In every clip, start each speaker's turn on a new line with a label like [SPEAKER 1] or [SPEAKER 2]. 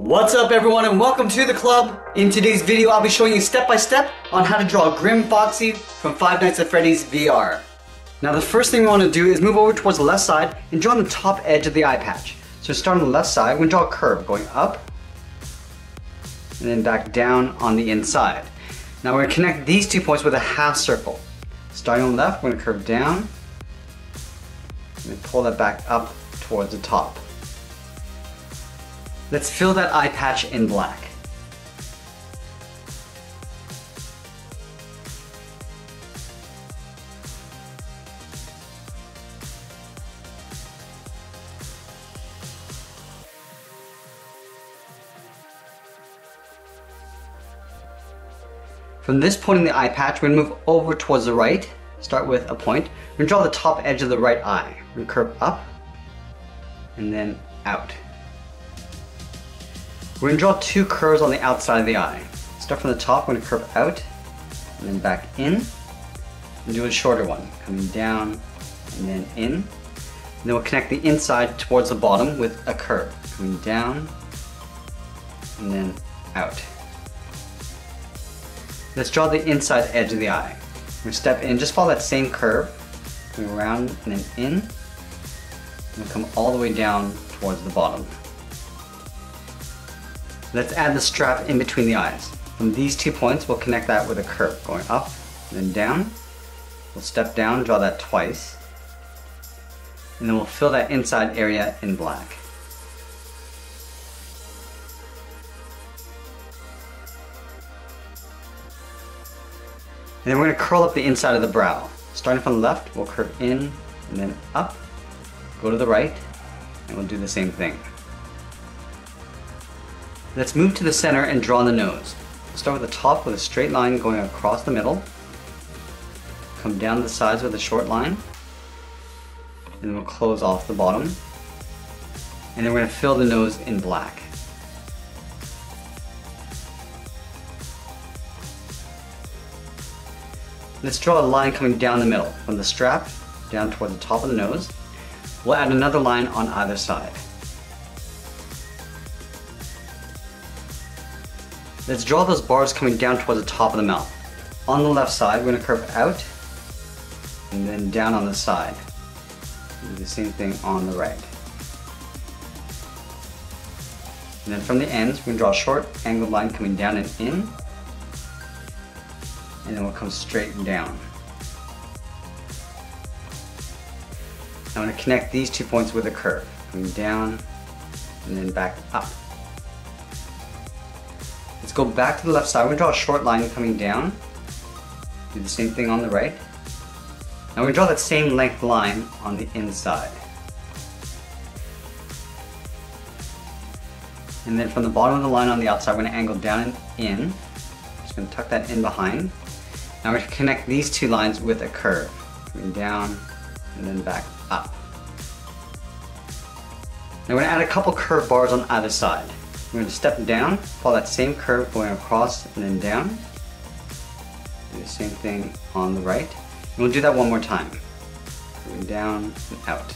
[SPEAKER 1] What's up everyone and welcome to the club. In today's video I'll be showing you step by step on how to draw Grim Foxy from Five Nights at Freddy's VR. Now the first thing we want to do is move over towards the left side and draw on the top edge of the eye patch. So start on the left side, we're going to draw a curve going up and then back down on the inside. Now we're going to connect these 2 points with a half circle. Starting on the left, we're going to curve down and then pull that back up towards the top. Let's fill that eye patch in black. From this point in the eye patch, we're going to move over towards the right, start with a point. We're going to draw the top edge of the right eye. We're going to curve up and then out. We're going to draw 2 curves on the outside of the eye. Start from the top, we're going to curve out and then back in and do a shorter one, coming down and then in. And then we'll connect the inside towards the bottom with a curve, coming down and then out. Let's draw the inside edge of the eye. We're going to step in, just follow that same curve, going around and then in, and come all the way down towards the bottom. Let's add the strap in between the eyes. From these 2 points, we'll connect that with a curve, going up and then down. We'll step down, draw that twice, and then we'll fill that inside area in black. And then we're going to curl up the inside of the brow. Starting from the left, we'll curve in and then up, go to the right, and we'll do the same thing. Let's move to the center and draw the nose. Start with the top with a straight line going across the middle. Come down the sides with a short line. And then we'll close off the bottom. And then we're going to fill the nose in black. Let's draw a line coming down the middle, from the strap down toward the top of the nose. We'll add another line on either side. Let's draw those bars coming down towards the top of the mouth. On the left side, we're going to curve out and then down on the side. Do the same thing on the right. And then from the ends, we're going to draw a short angled line coming down and in. And then we'll come straight down. I'm going to connect these 2 points with a curve, coming down and then back up. Let's go back to the left side. We're going to draw a short line coming down. Do the same thing on the right. Now we're going to draw that same length line on the inside. And then from the bottom of the line on the outside, we're going to angle down and in. Just going to tuck that in behind. Now we're going to connect these 2 lines with a curve, coming down and then back up. Now we're going to add a couple curved bars on either side. We're going to step down, follow that same curve going across and then down. Do the same thing on the right. And we'll do that one more time. Going down and out.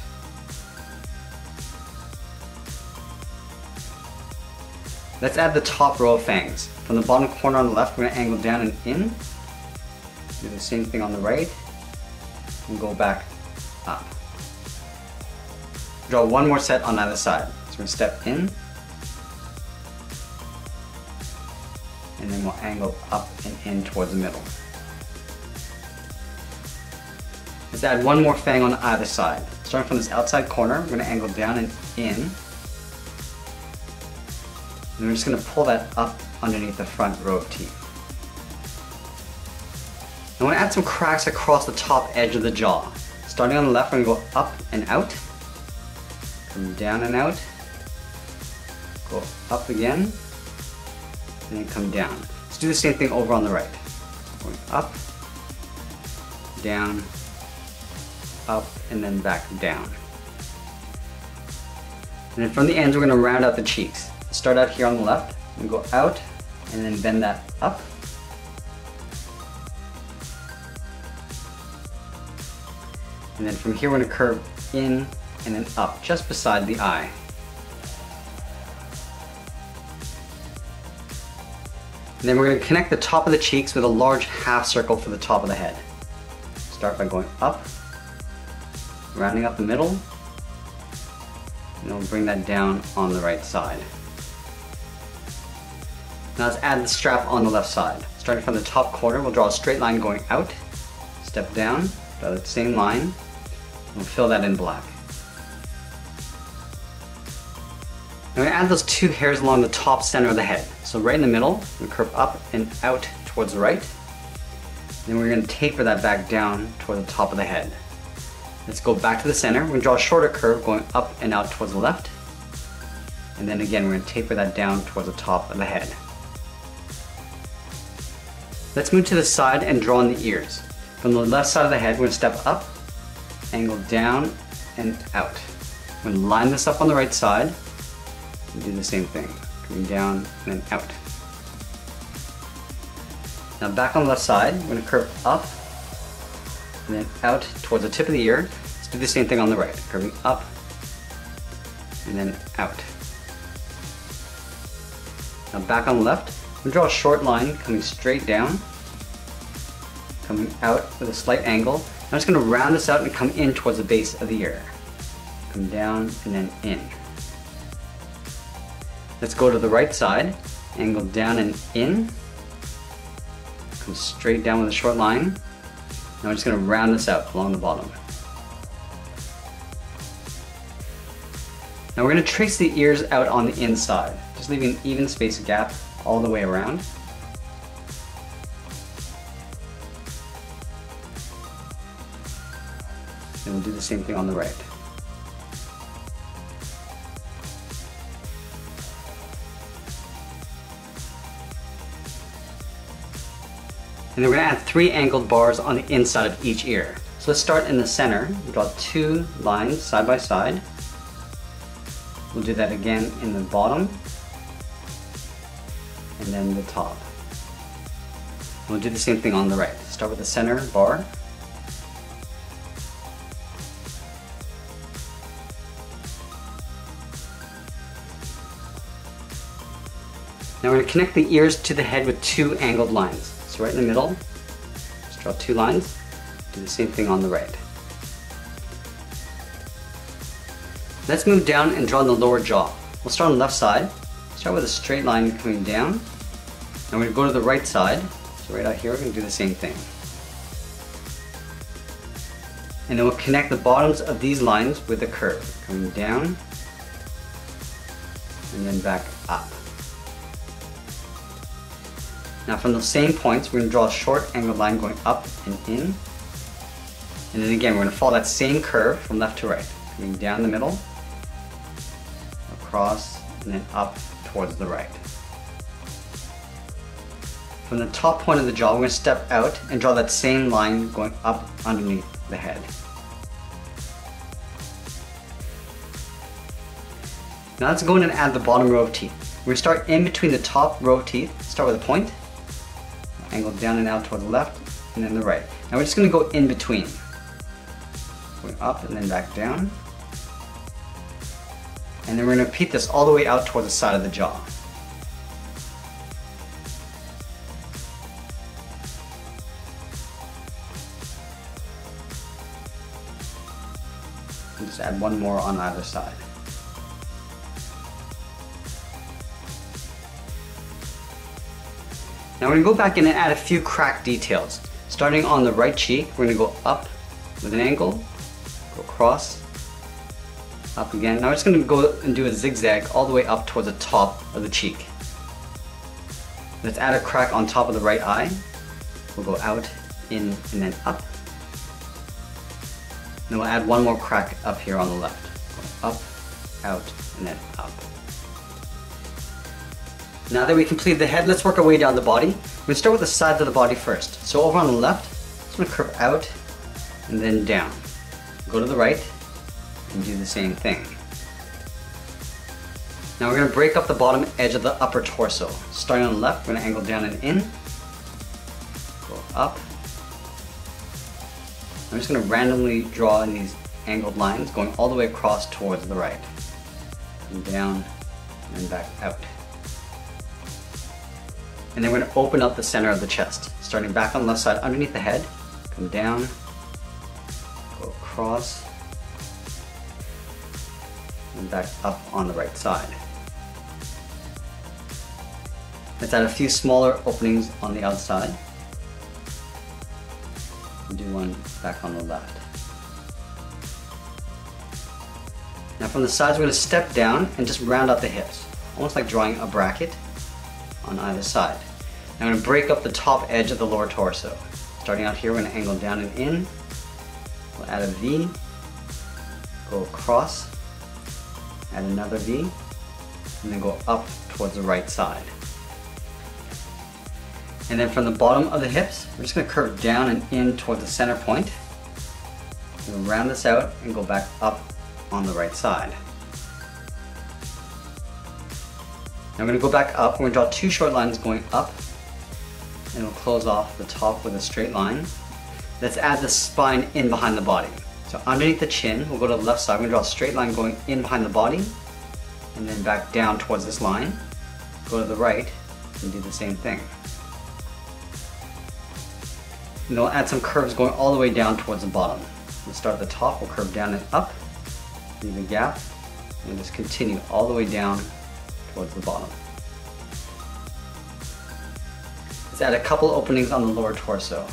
[SPEAKER 1] Let's add the top row of fangs. From the bottom corner on the left, we're going to angle down and in. Do the same thing on the right. And go back up. Draw one more set on either side. So we're going to step in. And then we'll angle up and in towards the middle. Let's add one more fang on either side. Starting from this outside corner, we're going to angle down and in. And we're just going to pull that up underneath the front row of teeth. I want to add some cracks across the top edge of the jaw. Starting on the left, we're going to go up and out. Come down and out. Go up again. And then come down. Let's do the same thing over on the right. Going up, down, up, and then back down. And then from the ends, we're going to round out the cheeks. Start out here on the left, and go out, and then bend that up. And then from here, we're going to curve in and then up just beside the eye. And then we're going to connect the top of the cheeks with a large half circle for the top of the head. Start by going up, rounding up the middle, and then we'll bring that down on the right side. Now let's add the strap on the left side. Starting from the top corner, we'll draw a straight line going out, step down, draw that same line, and we'll fill that in black. I'm going to add those two hairs along the top center of the head. So right in the middle, we curve up and out towards the right. Then we're going to taper that back down toward the top of the head. Let's go back to the center. We're going to draw a shorter curve going up and out towards the left. And then again, we're going to taper that down towards the top of the head. Let's move to the side and draw in the ears. From the left side of the head, we're going to step up, angle down, and out. We're going to line this up on the right side, and do the same thing. Coming down, and then out. Now back on the left side, we're going to curve up, and then out towards the tip of the ear. Let's do the same thing on the right. Curving up, and then out. Now back on the left, we'll draw a short line coming straight down, coming out with a slight angle. I'm just going to round this out and come in towards the base of the ear. Come down and then in. Let's go to the right side, angle down and in, come straight down with a short line. Now I'm just going to round this out along the bottom. Now we're going to trace the ears out on the inside, just leaving an even space gap all the way around. And we'll do the same thing on the right. And then we're going to add 3 angled bars on the inside of each ear. So let's start in the center. We'll draw 2 lines side by side. We'll do that again in the bottom, and then the top. We'll do the same thing on the right. Start with the center bar. Now we're going to connect the ears to the head with 2 angled lines. So right in the middle, just draw 2 lines, do the same thing on the right. Let's move down and draw the lower jaw. We'll start on the left side, start with a straight line coming down, and we're going to go to the right side. So right out here, we're going to do the same thing. And then we'll connect the bottoms of these lines with a curve, coming down, and then back up. Now from those same points, we're going to draw a short angled line going up and in. And then again, we're going to follow that same curve from left to right, coming down the middle, across, and then up towards the right. From the top point of the jaw, we're going to step out and draw that same line going up underneath the head. Now let's go in and add the bottom row of teeth. We're going to start in between the top row of teeth, start with a point, angle down and out toward the left, and then the right. Now we're just going to go in between. Going up and then back down. And then we're going to repeat this all the way out toward the side of the jaw. And just add 1 more on either side. Now we're going to go back in and add a few crack details. Starting on the right cheek, we're going to go up with an angle, go across, up again. Now we're just going to go and do a zigzag all the way up towards the top of the cheek. Let's add a crack on top of the right eye. We'll go out, in, and then up. Then we'll add 1 more crack up here on the left. Up, out, and then up. Now that we completed the head, let's work our way down the body. We're going to start with the sides of the body first. So over on the left, I'm going to curve out and then down. Go to the right and do the same thing. Now we're going to break up the bottom edge of the upper torso. Starting on the left, we're going to angle down and in. Go up. I'm just going to randomly draw in these angled lines going all the way across towards the right. And down and then back out. And then we're going to open up the center of the chest. Starting back on the left side underneath the head, come down, go across, and back up on the right side. Let's add a few smaller openings on the outside. And do one back on the left. Now from the sides we're going to step down and just round out the hips, almost like drawing a bracket on either side. Now I'm going to break up the top edge of the lower torso. Starting out here, we're going to angle down and in. We'll add a V, go across, add another V, and then go up towards the right side. And then from the bottom of the hips, we're just going to curve down and in towards the center point. We'll round this out and go back up on the right side. Now I'm going to go back up. We're going to draw two short lines going up, and we'll close off the top with a straight line. Let's add the spine in behind the body. So underneath the chin, we'll go to the left side. We're going to draw a straight line going in behind the body, and then back down towards this line. Go to the right and do the same thing. And we'll add some curves going all the way down towards the bottom. We'll start at the top, we'll curve down and up, leave a gap, and just continue all the way down towards the bottom. Let's add a couple openings on the lower torso.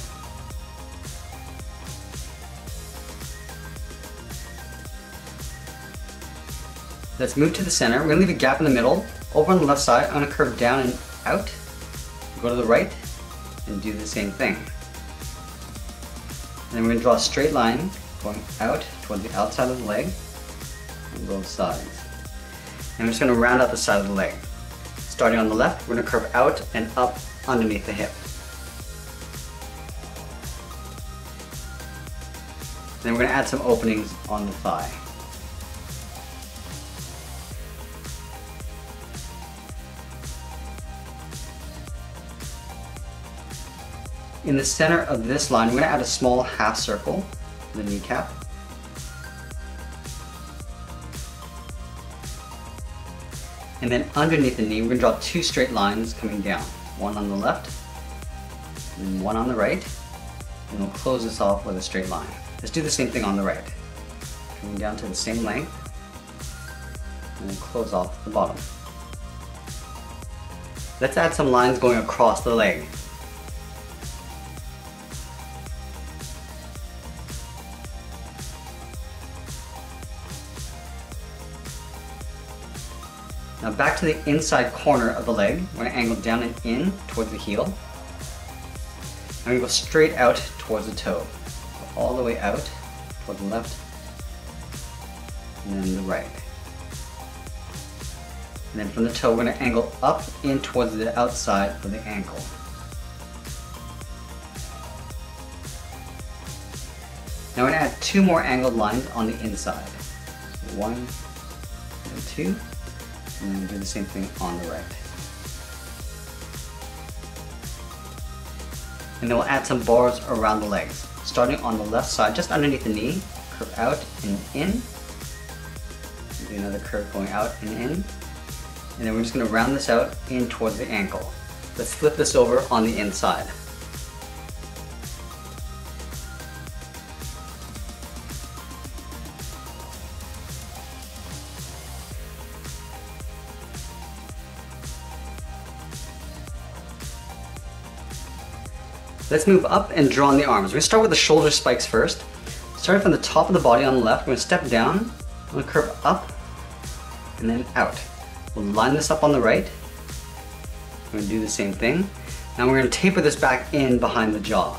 [SPEAKER 1] Let's move to the center. We're going to leave a gap in the middle. Over on the left side, I'm going to curve down and out, go to the right, and do the same thing. And then we're going to draw a straight line going out toward the outside of the leg on both sides. And we're just going to round out the side of the leg. Starting on the left, we're going to curve out and up underneath the hip. Then we're going to add some openings on the thigh. In the center of this line, we're going to add a small half circle to the kneecap. And then underneath the knee, we're going to draw two straight lines coming down. One on the left, and one on the right. And we'll close this off with a straight line. Let's do the same thing on the right. Coming down to the same length, and then close off the bottom. Let's add some lines going across the leg. Now back to the inside corner of the leg, we're going to angle down and in towards the heel. I'm going to go straight out towards the toe. Go all the way out toward the left and then the right. And then from the toe, we're going to angle up in towards the outside of the ankle. Now we're going to add two more angled lines on the inside. So 1 and 2. And then do the same thing on the right. And then we'll add some bars around the legs. Starting on the left side, just underneath the knee, curve out and in. Do another curve going out and in. And then we're just going to round this out in towards the ankle. Let's flip this over on the inside. Let's move up and draw on the arms. We're going to start with the shoulder spikes first. Starting from the top of the body on the left, we're going to step down, we're going to curve up, and then out. We'll line this up on the right. We're going to do the same thing. Now we're going to taper this back in behind the jaw.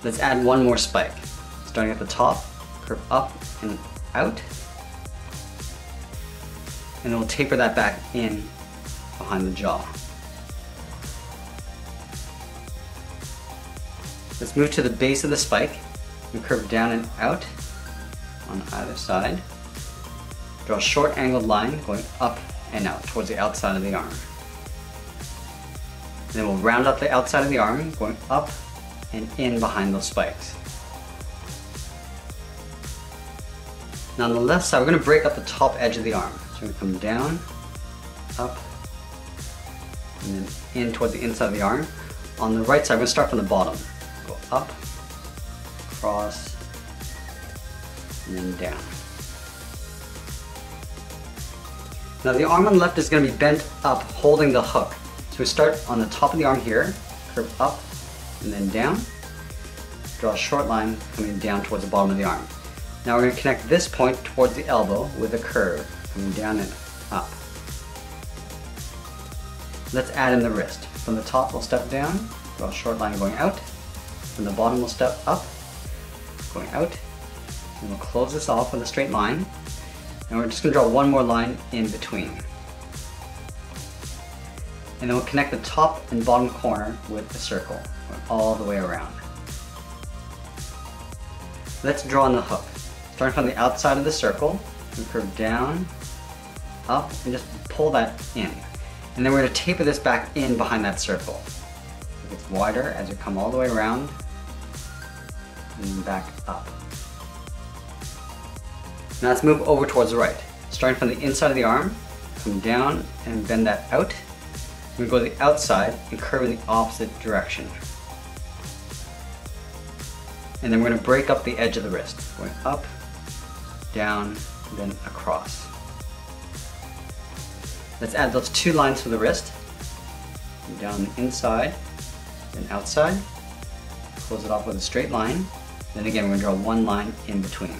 [SPEAKER 1] Let's add one more spike. Starting at the top, curve up and out. And then we'll taper that back in behind the jaw. Let's move to the base of the spike and curve down and out on either side. Draw a short angled line going up and out towards the outside of the arm. And then we'll round up the outside of the arm going up and in behind those spikes. Now on the left side, we're going to break up the top edge of the arm. So we're going to come down, up, and then in towards the inside of the arm. On the right side, we're going to start from the bottom. Go up, across, and then down. Now the arm on the left is going to be bent up, holding the hook. So we start on the top of the arm here, curve up, and then down. Draw a short line coming down towards the bottom of the arm. Now we're going to connect this point towards the elbow with a curve, coming down and up. Let's add in the wrist. From the top we'll step down, draw a short line going out. From the bottom we'll step up, going out. And we'll close this off with a straight line. And we're just going to draw one more line in between. And then we'll connect the top and bottom corner with a circle, going all the way around. Let's draw on the hook. Starting from the outside of the circle, we curve down, up, and just pull that in. And then we're going to taper this back in behind that circle. It gets wider as you come all the way around, and then back up. Now let's move over towards the right. Starting from the inside of the arm, come down and bend that out. We're going to go to the outside and curve in the opposite direction. And then we're going to break up the edge of the wrist, going up, down, then across. Let's add those two lines for the wrist. Down the inside, then outside. Close it off with a straight line. Then again, we're going to draw one line in between.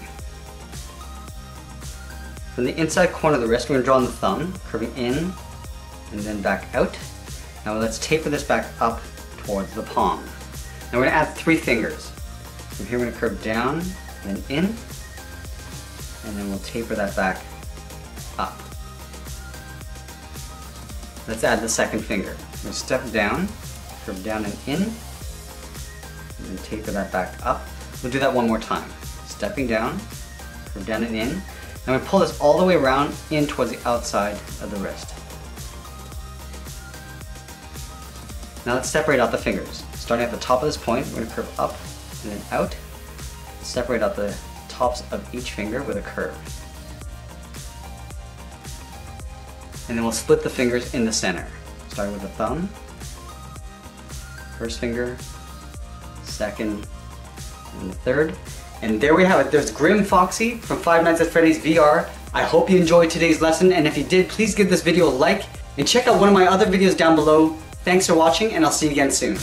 [SPEAKER 1] From the inside corner of the wrist, we're going to draw on the thumb, curving in and then back out. Now let's taper this back up towards the palm. Now we're going to add 3 fingers. From here we're going to curve down, then in, and then we'll taper that back up. Let's add the second finger. We're going to step down, curve down and in, and then taper that back up. We'll do that one more time. Stepping down, curve down and in. Now I'm going to pull this all the way around in towards the outside of the wrist. Now let's separate out the fingers. Starting at the top of this point, we're going to curve up and then out. Separate out the tops of each finger with a curve. And then we'll split the fingers in the center. Starting with the thumb, first finger, second, and the third. And there we have it. There's Grim Foxy from Five Nights at Freddy's VR. I hope you enjoyed today's lesson, and if you did, please give this video a like and check out one of my other videos down below. Thanks for watching, and I'll see you again soon.